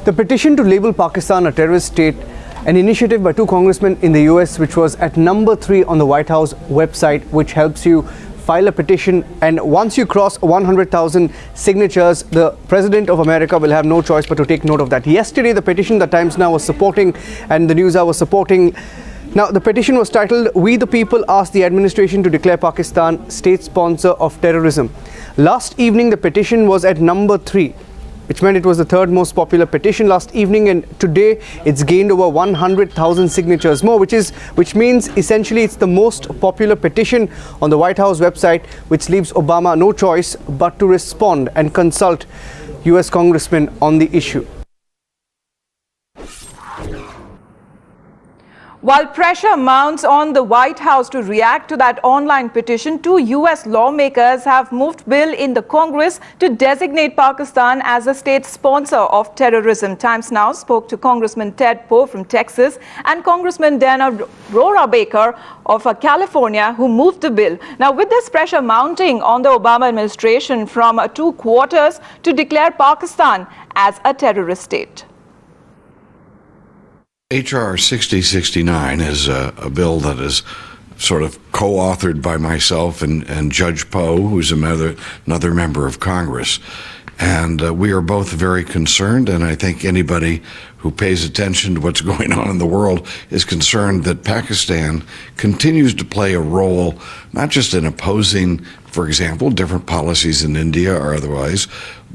The petition to label Pakistan a terrorist state, an initiative by two congressmen in the US, which was at number 3 on the White House website, which helps you file a petition, and once you cross 100,000 signatures, the President of America will have no choice but to take note of that. Yesterday, the petition the Times Now was supporting and the News Hour was supporting. Now, the petition was titled, "We the People Ask the Administration to Declare Pakistan State Sponsor of Terrorism." Last evening, the petition was at number 3, which meant it was the third most popular petition last evening, and today it's gained over 100,000 signatures more, which means essentially it's the most popular petition on the White House website, which leaves Obama no choice but to respond and consult US congressmen on the issue. While pressure mounts on the White House to react to that online petition, two US lawmakers have moved bill in the Congress to designate Pakistan as a state sponsor of terrorism. Times Now spoke to Congressman Ted Poe from Texas and Congressman Dana Rohrabacher of California, who moved the bill. Now, with this pressure mounting on the Obama administration from two quarters to declare Pakistan as a terrorist state. H.R. 6069 is a bill that is sort of co-authored by myself and Judge Poe, who's another member of Congress. And we are both very concerned, and I think anybody who pays attention to what's going on in the world is concerned that Pakistan continues to play a role, not just in opposing, for example, different policies in India or otherwise,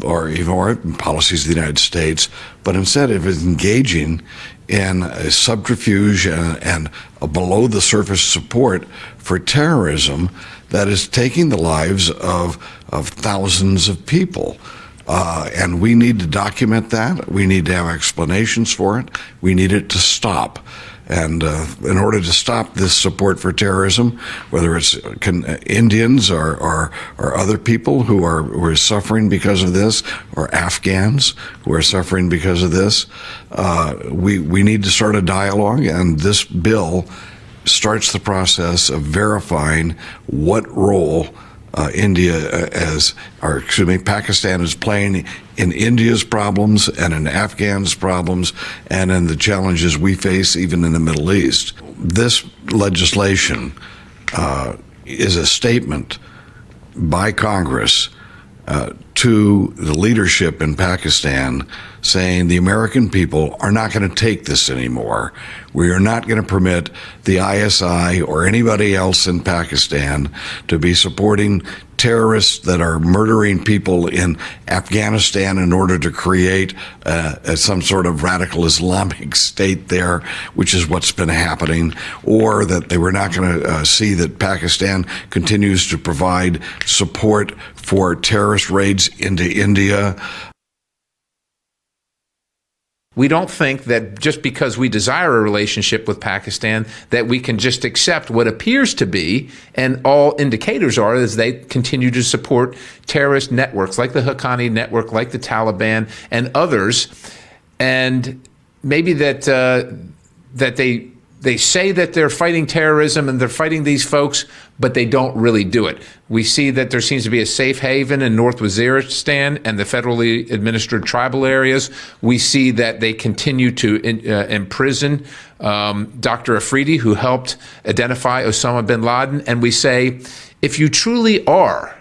or even policies of the United States, but instead of engaging in a subterfuge and a below-the-surface support for terrorism that is taking the lives of thousands of people. And we need to document that. We need to have explanations for it. We need it to stop. And in order to stop this support for terrorism, whether it's Indians or other people who are suffering because of this, or Afghans who are suffering because of this, we need to start a dialogue. And this bill starts the process of verifying what role Pakistan is playing in India's problems and in Afghans' problems and in the challenges we face even in the Middle East. This legislation is a statement by Congress to the leadership in Pakistan saying the American people are not going to take this anymore. We are not going to permit the ISI or anybody else in Pakistan to be supporting terrorists that are murdering people in Afghanistan in order to create some sort of radical Islamic state there, which is what's been happening, or that they were not going to see that Pakistan continues to provide support for terrorist raids into India. We don't think that just because we desire a relationship with Pakistan that we can just accept what appears to be, and all indicators are, is they continue to support terrorist networks like the Haqqani network, like the Taliban and others. And maybe that they say that they're fighting terrorism and they're fighting these folks, but they don't really do it. We see that there seems to be a safe haven in North Waziristan and the federally administered tribal areas. We see that they continue to imprison Dr. Afridi, who helped identify Osama bin Laden. And we say, if you truly are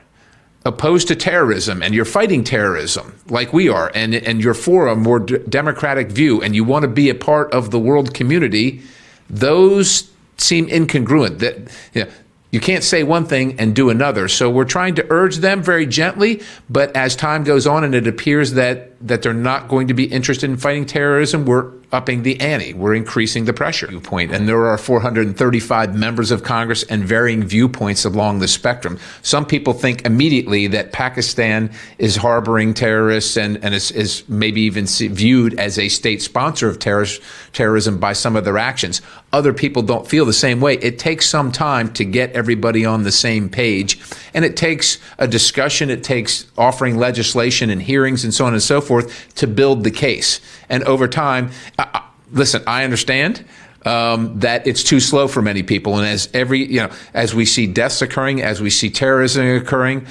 opposed to terrorism and you're fighting terrorism like we are, and you're for a more democratic view, and you want to be a part of the world community, those seem incongruent. That you can't say one thing and do another. So we're trying to urge them very gently, but as time goes on and it appears that they're not going to be interested in fighting terrorism, we're upping the ante. We're increasing the pressure viewpoint. And there are 435 members of Congress and varying viewpoints along the spectrum. Some people think immediately that Pakistan is harboring terrorists and is maybe even viewed as a state sponsor of terrorism by some of their actions. Other people don't feel the same way. It takes some time to get everybody on the same page. And it takes a discussion. It takes offering legislation and hearings and so on and so forth to build the case. And over time, listen, I understand that it's too slow for many people. And as we see deaths occurring, as we see terrorism occurring,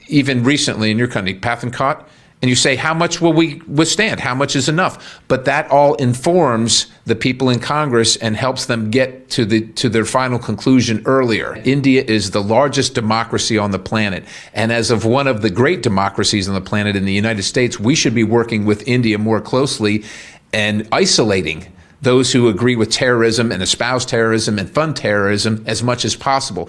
even recently in your country, Pathankot And you say, how much will we withstand? How much is enough? But that all informs the people in Congress and helps them get to their final conclusion earlier. India is the largest democracy on the planet. And as of one of the great democracies on the planet in the United States, we should be working with India more closely and isolating those who agree with terrorism and espouse terrorism and fund terrorism as much as possible.